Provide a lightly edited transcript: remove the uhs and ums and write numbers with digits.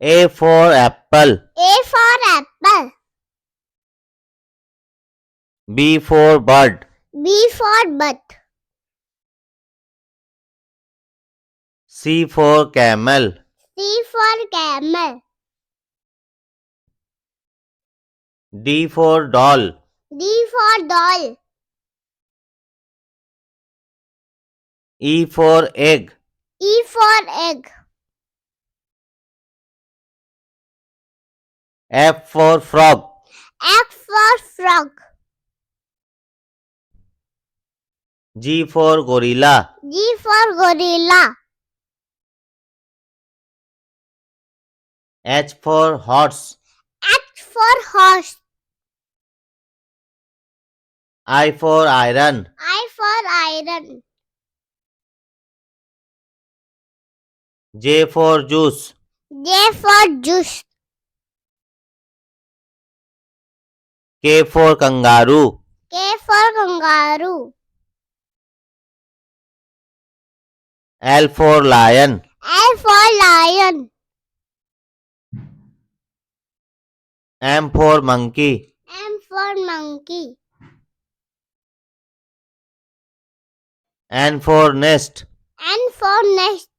A for apple. A for apple. B for bird. B for bird. C for camel. C for camel. D for doll. D for doll. E for egg. E for egg. F for frog. F for frog. G for gorilla. G for gorilla. H for horse. H for horse. I for iron. I for iron. J for juice. J for juice. K for kangaroo. K for kangaroo. L for lion. L for lion. M for monkey. M for monkey. N for nest. N for nest.